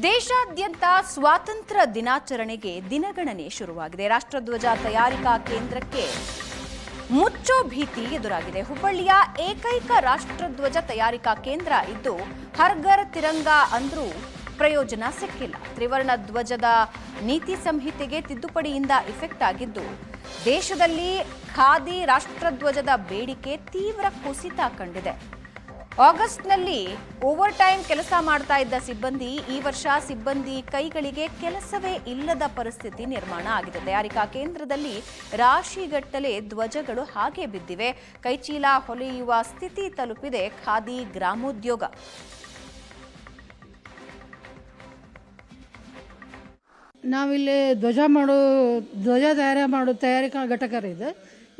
ದೇಶಾದ್ಯಂತ ಸ್ವಾತಂತ್ರ್ಯ ದಿನಾಚರಣೆಗೆ ದಿನಗಣನೆ ಶುರುವಾಗಿದೆ. ರಾಷ್ಟ್ರಧ್ವಜ ತಯಾರಿಕಾ ಕೇಂದ್ರಕ್ಕೆ ಮುಚ್ಚೋ ಭೀತಿ ಎದುರಾಗಿದೆ. ಹುಬ್ಬಳ್ಳಿಯ ಏಕೈಕ ರಾಷ್ಟ್ರಧ್ವಜ ತಯಾರಿಕಾ ಕೇಂದ್ರ ಇದ್ದು ಹರ್ಘರ್ ತಿರಂಗಾ ಅಂದ್ರೂ ಪ್ರಯೋಜನ ಸಿಕ್ಕಿಲ್ಲ. ತ್ರಿವರ್ಣ ಧ್ವಜದ ನೀತಿ ಸಂಹಿತೆಗೆ ತಿದ್ದುಪಡಿಯಿಂದ ಇಫೆಕ್ಟ್ ಆಗಿದ್ದು ದೇಶದಲ್ಲಿ ಖಾದಿ ರಾಷ್ಟ್ರಧ್ವಜದ ಬೇಡಿಕೆ ತೀವ್ರ ಕುಸಿತ ಕಂಡಿದೆ. ಆಗಸ್ಟ್ನಲ್ಲಿ ಓವರ್ ಟೈಮ್ ಕೆಲಸ ಮಾಡ್ತಾ ಇದ್ದ ಸಿಬ್ಬಂದಿ ಈ ವರ್ಷ ಸಿಬ್ಬಂದಿ ಕೈಗಳಿಗೆ ಕೆಲಸವೇ ಇಲ್ಲದ ಪರಿಸ್ಥಿತಿ ನಿರ್ಮಾಣ ಆಗಿದೆ. ತಯಾರಿಕಾ ಕೇಂದ್ರದಲ್ಲಿ ರಾಶಿಗಟ್ಟಲೆ ಧ್ವಜಗಳು ಹಾಗೆ ಬಿದ್ದಿವೆ. ಕೈಚೀಲ ಹೊಲೆಯುವ ಸ್ಥಿತಿ ತಲುಪಿದೆ ಖಾದಿ ಗ್ರಾಮೋದ್ಯೋಗ. ನಾವಿಲ್ಲಿ ಧ್ವಜ ತಯಾರಿಕಾ ಘಟಕ ಇದೆ.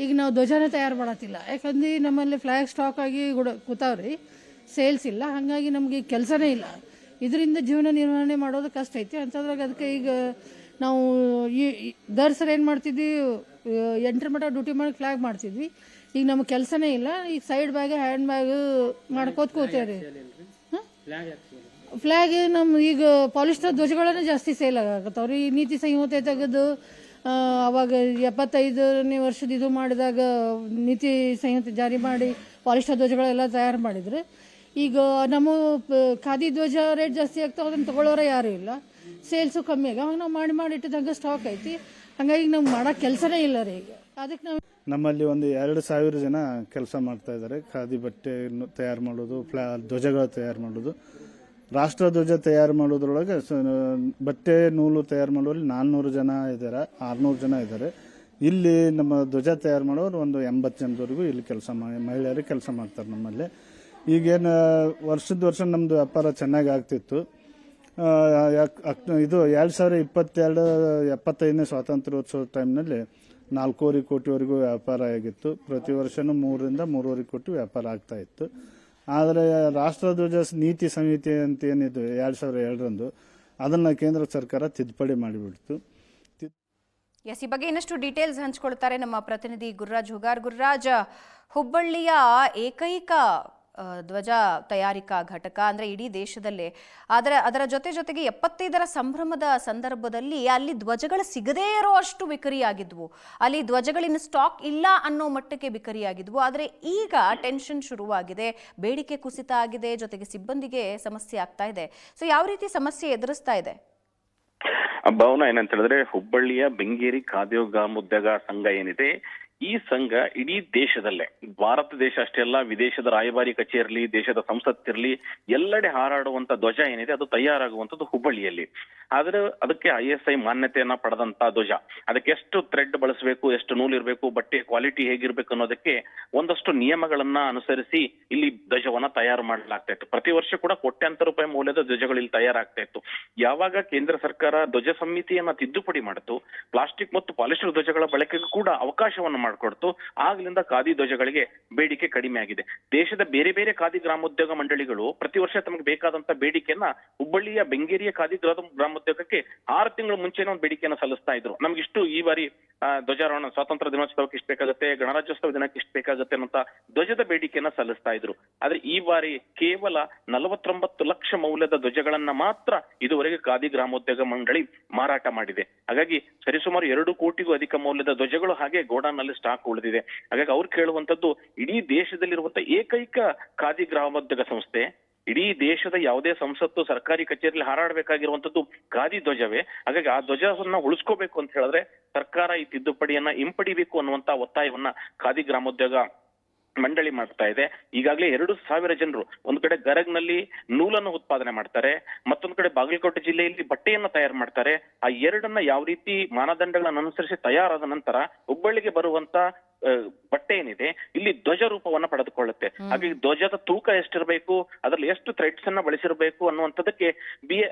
ಈಗ ನಾವು ಧ್ವಜನ ತಯಾರು ಮಾಡತ್ತಿಲ್ಲ, ಯಾಕಂದ್ರೆ ನಮ್ಮಲ್ಲಿ ಫ್ಲಾಗ್ ಸ್ಟಾಕ್ ಆಗಿ ಕೂತಾವ್ರಿ, ಸೇಲ್ಸ್ ಇಲ್ಲ. ಹಾಗಾಗಿ ನಮಗೆ ಕೆಲಸನೇ ಇಲ್ಲ. ಇದರಿಂದ ಜೀವನ ನಿರ್ವಹಣೆ ಮಾಡೋದು ಕಷ್ಟ ಐತಿ. ಅಂತಂದ್ರಾಗ ಅದಕ್ಕೆ ಈಗ ನಾವು ಸಲ ಏನು ಮಾಡ್ತಿದ್ವಿ, 8 ಮಟ್ಟ ಡ್ಯೂಟಿ ಮಾಡಿ ಫ್ಲಾಗ್ ಮಾಡ್ತಿದ್ವಿ. ಈಗ ನಮಗೆ ಕೆಲಸನೇ ಇಲ್ಲ. ಈಗ ಸೈಡ್ ಬ್ಯಾಗ್ ಹ್ಯಾಂಡ್ ಬ್ಯಾಗ್ ಮಾಡ್ಕೋತ ಕೂತೇವ್ರಿ. ಫ್ಲಾಗ್ ನಮ್ಮ ಈಗ ಪಾಲಿಸ್ಟರ್ ಧ್ವಜಗಳನ್ನ ಜಾಸ್ತಿ ಸೇಲ್ ಆಗತ್ತವ್ರಿ. ಈ ನೀತಿ ಸಂಹಿತೆ ತೆಗೆದು ಅವಾಗ 75ನೇ ವರ್ಷದ ಇದು ಮಾಡಿದಾಗ ನೀತಿ ಸಂಹಿತೆ ಜಾರಿ ಮಾಡಿ ಪಾಲಿಸ್ಟರ್ ಧ್ವಜಗಳೆಲ್ಲ ತಯಾರು ಮಾಡಿದ್ರು. ಈಗ ನಮ್ಮ ಖಾದಿ ಧ್ವಜ ರೇಟ್ ಜಾಸ್ತಿ ಆಗ್ತಾವ, ಅದನ್ನು ತಗೊಳ್ಳೋರ ಯಾರು ಇಲ್ಲ, ಸೇಲ್ಸು ಕಮ್ಮಿ ಆಗ. ನಾವು ಮಾಡಿ ಇಟ್ಟಿದ್ದಂಗೆ ಸ್ಟಾಕ್ ಐತಿ. ಹಾಗಾಗಿ ನಮ್ಗೆ ಮಾಡೋ ಕೆಲಸನೇ ಇಲ್ಲ ರೀ. ಈಗ ಅದಕ್ಕೆ ನಾವು ನಮ್ಮಲ್ಲಿ ಒಂದು 2,000 ಜನ ಕೆಲಸ ಮಾಡ್ತಾ ಇದ್ದಾರೆ. ಖಾದಿ ಬಟ್ಟೆ ತಯಾರು ಮಾಡೋದು, ಧ್ವಜಗಳು ತಯಾರು ಮಾಡೋದು, ರಾಷ್ಟ್ರಧ್ವಜ ತಯಾರು ಮಾಡೋದ್ರೊಳಗೆ ಬಟ್ಟೆ ನೂಲು ತಯಾರು ಮಾಡೋರಲ್ಲಿ 400 ಜನ ಇದ್ದಾರೆ, 600 ಜನ ಇದ್ದಾರೆ. ಇಲ್ಲಿ ನಮ್ಮ ಧ್ವಜ ತಯಾರು ಮಾಡೋರು ಒಂದು 80 ಜನದವರೆಗೂ ಇಲ್ಲಿ ಮಹಿಳೆಯರು ಕೆಲಸ ಮಾಡ್ತಾರೆ ನಮ್ಮಲ್ಲಿ. ಈಗೇನು ವರ್ಷ ನಮ್ಮದು ವ್ಯಾಪಾರ ಚೆನ್ನಾಗಿ ಆಗ್ತಿತ್ತು. ಇದು 2022-75ನೇ ಸ್ವಾತಂತ್ರ್ಯೋತ್ಸವ ಟೈಮ್ನಲ್ಲಿ 4,500 ಕೋಟಿವರೆಗೂ ವ್ಯಾಪಾರ ಆಗಿತ್ತು. ಪ್ರತಿ ವರ್ಷನೂ 3ರಿಂದ 3,500 ಕೋಟಿ ವ್ಯಾಪಾರ ಆಗ್ತಾ ಇತ್ತು. ಆದರೆ ರಾಷ್ಟ್ರಧ್ವಜ ನೀತಿ ಸಂಹಿತೆ ಅಂತ ಏನಿದೆ 2002ರಂದು, ಅದನ್ನ ಕೇಂದ್ರ ಸರ್ಕಾರ ತಿದ್ದುಪಡಿ ಮಾಡಿಬಿಡ್ತು. ಈ ಬಗ್ಗೆ ಇನ್ನಷ್ಟು ಡೀಟೇಲ್ಸ್ ಹಂಚಿಕೊಳ್ತಾರೆ ನಮ್ಮ ಪ್ರತಿನಿಧಿ ಗುರುರಾಜ್ ಹುಗಾರ್. ಗುರುರಾಜ್, ಹುಬ್ಬಳ್ಳಿಯ ಏಕೈಕ ಧ್ವಜ ತಯಾರಿಕಾ ಘಟಕ ಅಂದ್ರೆ ಇಡೀ ದೇಶದಲ್ಲೇ, ಅದರ ಜೊತೆಗೆ 75ರ ಸಂಭ್ರಮದ ಸಂದರ್ಭದಲ್ಲಿ ಅಲ್ಲಿ ಧ್ವಜಗಳು ಸಿಗದೇ ಇರೋ ಅಷ್ಟು ಬಿಕರಿಯಾಗಿದ್ವು. ಅಲ್ಲಿ ಧ್ವಜಗಳಿನ ಸ್ಟಾಕ್ ಇಲ್ಲ ಅನ್ನೋ ಮಟ್ಟಕ್ಕೆ ಬಿಕರಿಯಾಗಿದ್ವು. ಆದರೆ ಈಗ ಟೆನ್ಷನ್ ಶುರುವಾಗಿದೆ, ಬೇಡಿಕೆ ಕುಸಿತ ಆಗಿದೆ, ಜೊತೆಗೆ ಸಿಬ್ಬಂದಿಗೆ ಸಮಸ್ಯೆ ಆಗ್ತಾ ಇದೆ. ಸೊ ಯಾವ ರೀತಿ ಸಮಸ್ಯೆ ಎದುರಿಸ್ತಾ ಇದೆ ಭಾವನಾ? ಏನಂತ ಹೇಳಿದ್ರೆ, ಹುಬ್ಬಳ್ಳಿಯ ಬೆಂಗೇರಿ ಖಾದಿ ಗ್ರಾಮೋದ್ಯೋಗ ಸಂಘ ಏನಿದೆ, ಈ ಸಂಘ ಇಡೀ ದೇಶದಲ್ಲೇ, ಭಾರತ ದೇಶ ಅಷ್ಟೇ ಅಲ್ಲ, ವಿದೇಶದ ರಾಯಭಾರಿ ಕಚೇರಿ, ದೇಶದ ಸಂಸತ್ತಿರಲಿ, ಎಲ್ಲೆಡೆ ಹಾರಾಡುವಂತ ಧ್ವಜ ಏನಿದೆ ಅದು ತಯಾರಾಗುವಂತದ್ದು ಹುಬ್ಬಳ್ಳಿಯಲ್ಲಿ. ಆದ್ರೆ ಅದಕ್ಕೆ ISI ಮಾನ್ಯತೆಯನ್ನ ಪಡೆದಂತ ಧ್ವಜ. ಅದಕ್ಕೆ ಎಷ್ಟು ಥ್ರೆಡ್ ಬಳಸಬೇಕು, ಎಷ್ಟು ನೂಲು ಇರಬೇಕು, ಬಟ್ಟೆ ಕ್ವಾಲಿಟಿ ಹೇಗಿರ್ಬೇಕು ಅನ್ನೋದಕ್ಕೆ ಒಂದಷ್ಟು ನಿಯಮಗಳನ್ನ ಅನುಸರಿಸಿ ಇಲ್ಲಿ ಧ್ವಜವನ್ನ ತಯಾರು ಮಾಡಲಾಗ್ತಾ ಇತ್ತು. ಪ್ರತಿ ವರ್ಷ ಕೂಡ ಕೋಟ್ಯಾಂತರ ರೂಪಾಯಿ ಮೌಲ್ಯದ ಧ್ವಜಗಳು ಇಲ್ಲಿ ತಯಾರಾಗ್ತಾ ಇತ್ತು. ಯಾವಾಗ ಕೇಂದ್ರ ಸರ್ಕಾರ ಧ್ವಜ ಸಂಹಿತೆಯನ್ನ ತಿದ್ದುಪಡಿ ಮಾಡಿತು, ಪ್ಲಾಸ್ಟಿಕ್ ಮತ್ತು ಪಾಲಿಸ್ಟರ್ ಧ್ವಜಗಳ ಬಳಕೆಗೂ ಕೂಡ ಅವಕಾಶವನ್ನು ಮಾಡಿಕೊಡ್ತು, ಆಗ್ಲಿಂದ ಖಾದಿ ಧ್ವಜಗಳಿಗೆ ಬೇಡಿಕೆ ಕಡಿಮೆ ಆಗಿದೆ. ದೇಶದ ಬೇರೆ ಬೇರೆ ಖಾದಿ ಗ್ರಾಮೋದ್ಯೋಗ ಮಂಡಳಿಗಳು ಪ್ರತಿ ವರ್ಷ ತಮಗೆ ಬೇಕಾದಂತ ಬೇಡಿಕೆಯನ್ನ ಹುಬ್ಬಳ್ಳಿಯ ಬೆಂಗೇರಿಯ ಖಾದಿ ಗ್ರಾಮೋದ್ಯೋಗಕ್ಕೆ 6 ತಿಂಗಳ ಮುಂಚೆನೇ ಒಂದು ಬೇಡಿಕೆಯನ್ನು ಸಲ್ಲಿಸ್ತಾ ಇದ್ರು. ನಮ್ಗಿಷ್ಟು ಈ ಬಾರಿ ಧ್ವಜಾರೋಹಣ ಸ್ವಾತಂತ್ರ್ಯ ದಿನೋತ್ಸವಕ್ಕೆ ಇಷ್ಟು ಬೇಕಾಗುತ್ತೆ, ಗಣರಾಜ್ಯೋತ್ಸವ ದಿನಕ್ಕೆ ಇಷ್ಟು ಬೇಕಾಗುತ್ತೆ ಅಂತ ಧ್ವಜದ ಬೇಡಿಕೆಯನ್ನ ಸಲ್ಲಿಸ್ತಾ ಇದ್ರು. ಆದ್ರೆ ಈ ಬಾರಿ ಕೇವಲ 49 ಲಕ್ಷ ಮೌಲ್ಯದ ಧ್ವಜಗಳನ್ನ ಮಾತ್ರ ಇದುವರೆಗೆ ಖಾದಿ ಗ್ರಾಮೋದ್ಯೋಗ ಮಂಡಳಿ ಮಾರಾಟ ಮಾಡಿದೆ. ಹಾಗಾಗಿ ಸರಿಸುಮಾರು 2 ಕೋಟಿಗೂ ಅಧಿಕ ಮೌಲ್ಯದ ಧ್ವಜಗಳು ಹಾಗೆ ಗೋಡಾನ್ ನಲ್ಲಿ ಸ್ಟಾಕ್ ಉಳಿದಿದೆ. ಹಾಗಾಗಿ ಅವ್ರು ಕೇಳುವಂತದ್ದು, ಇಡೀ ದೇಶದಲ್ಲಿರುವಂತಹ ಏಕೈಕ ಖಾದಿ ಗ್ರಾಮೋದ್ಯೋಗ ಸಂಸ್ಥೆ, ಇಡೀ ದೇಶದ ಯಾವುದೇ ಸಂಸತ್ತು ಸರ್ಕಾರಿ ಕಚೇರಿಯಲ್ಲಿ ಹಾರಾಡಬೇಕಾಗಿರುವಂತದ್ದು ಖಾದಿ ಧ್ವಜವೇ. ಹಾಗಾಗಿ ಆ ಧ್ವಜವನ್ನ ಉಳಿಸ್ಕೋಬೇಕು ಅಂತ ಹೇಳಿದ್ರೆ ಸರ್ಕಾರ ಈ ತಿದ್ದುಪಡಿಯನ್ನ ಹಿಂಪಡಿಬೇಕು ಅನ್ನುವಂತ ಒತ್ತಾಯವನ್ನ ಖಾದಿ ಗ್ರಾಮೋದ್ಯೋಗ ಮಂಡಳಿ ಮಾಡ್ತಾ ಇದೆ. ಈಗಾಗಲೇ 2,000 ಜನರು ಒಂದು ಕಡೆ ಗರಗ್ನಲ್ಲಿ ನೂಲನ್ನು ಉತ್ಪಾದನೆ ಮಾಡ್ತಾರೆ, ಮತ್ತೊಂದು ಕಡೆ ಬಾಗಲಕೋಟೆ ಜಿಲ್ಲೆಯಲ್ಲಿ ಬಟ್ಟೆಯನ್ನ ತಯಾರು ಮಾಡ್ತಾರೆ. ಆ ಎರಡನ್ನ ಯಾವ ರೀತಿ ಮಾನದಂಡಗಳನ್ನ ಅನುಸರಿಸಿ ತಯಾರಾದ ನಂತರ ಹುಬ್ಬಳ್ಳಿಗೆ ಬರುವಂತ ಬಟ್ಟೆ ಏನಿದೆ ಇಲ್ಲಿ ಧ್ವಜ ರೂಪವನ್ನ ಪಡೆದುಕೊಳ್ಳುತ್ತೆ. ಹಾಗೆ ಧ್ವಜದ ತೂಕ ಎಷ್ಟಿರಬೇಕು, ಅದ್ರಲ್ಲಿ ಎಷ್ಟು ಥ್ರೆಡ್ಸ್ ಅನ್ನ ಬಳಸಿರಬೇಕು ಅನ್ನುವಂಥದ್ದಕ್ಕೆ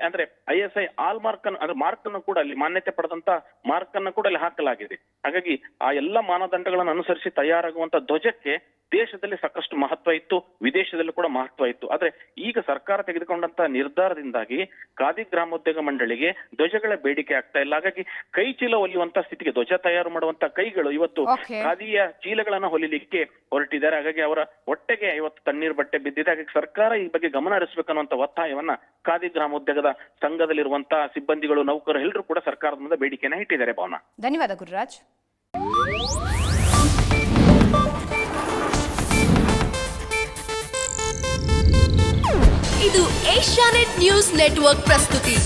ಅಂದ್ರೆ ISI ಆಲ್ ಮಾರ್ಕ್ ಅಂದ್ರೆ ಮಾರ್ಕ್ ಅನ್ನು ಕೂಡ ಅಲ್ಲಿ ಮಾನ್ಯತೆ ಪಡೆದಂತ ಮಾರ್ಕ್ ಅನ್ನು ಕೂಡ ಅಲ್ಲಿ ಹಾಕಲಾಗಿದೆ. ಹಾಗಾಗಿ ಆ ಎಲ್ಲ ಮಾನದಂಡಗಳನ್ನು ಅನುಸರಿಸಿ ತಯಾರಾಗುವಂತ ಧ್ವಜಕ್ಕೆ ದೇಶದಲ್ಲಿ ಸಾಕಷ್ಟು ಮಹತ್ವ ಇತ್ತು, ವಿದೇಶದಲ್ಲೂ ಕೂಡ ಮಹತ್ವ ಇತ್ತು. ಆದ್ರೆ ಈಗ ಸರ್ಕಾರ ತೆಗೆದುಕೊಂಡಂತ ನಿರ್ಧಾರದಿಂದಾಗಿ ಖಾದಿ ಗ್ರಾಮೋದ್ಯೋಗ ಮಂಡಳಿಗೆ ಧ್ವಜಗಳ ಬೇಡಿಕೆ ಆಗ್ತಾ ಇಲ್ಲ. ಹಾಗಾಗಿ ಕೈ ಚೀಲ ಒಲಿಯುವಂತ ಸ್ಥಿತಿಗೆ ಧ್ವಜ ತಯಾರು ಮಾಡುವಂತ ಕೈಗಳು ಇವತ್ತು ಖಾದಿಯ ಬಟ್ಟೆಯ ಚೀಲಗಳನ್ನ ಹೊಲಿಲಿಕ್ಕೆ ಹೊರಟಿದ್ದಾರೆ. ಹಾಗಾಗಿ ಅವರ ಹೊಟ್ಟೆಗೆ ಇವತ್ತು ತಣ್ಣೀರು ಬಟ್ಟೆ ಬಿದ್ದಿದೆ. ಹಾಗಾಗಿ ಸರ್ಕಾರ ಈ ಬಗ್ಗೆ ಗಮನ ಹರಿಸಬೇಕನ್ನುವಂತ ಒತ್ತಾಯವನ್ನ ಖಾದಿ ಗ್ರಾಮೋದ್ಯೋಗದ ಸಂಘದಲ್ಲಿರುವಂತಹ ಸಿಬ್ಬಂದಿಗಳು, ನೌಕರರು ಎಲ್ಲರೂ ಕೂಡ ಸರ್ಕಾರದ ಮುಂದೆ ಬೇಡಿಕೆಯನ್ನ ಇಟ್ಟಿದ್ದಾರೆ. ಭಾವನಾ, ಧನ್ಯವಾದ ಗುರುರಾಜ್. ಇದು ಏಷ್ಯಾನೆಟ್ ನ್ಯೂಸ್ ನೆಟ್ವರ್ಕ್ ಪ್ರಸ್ತುತಿ.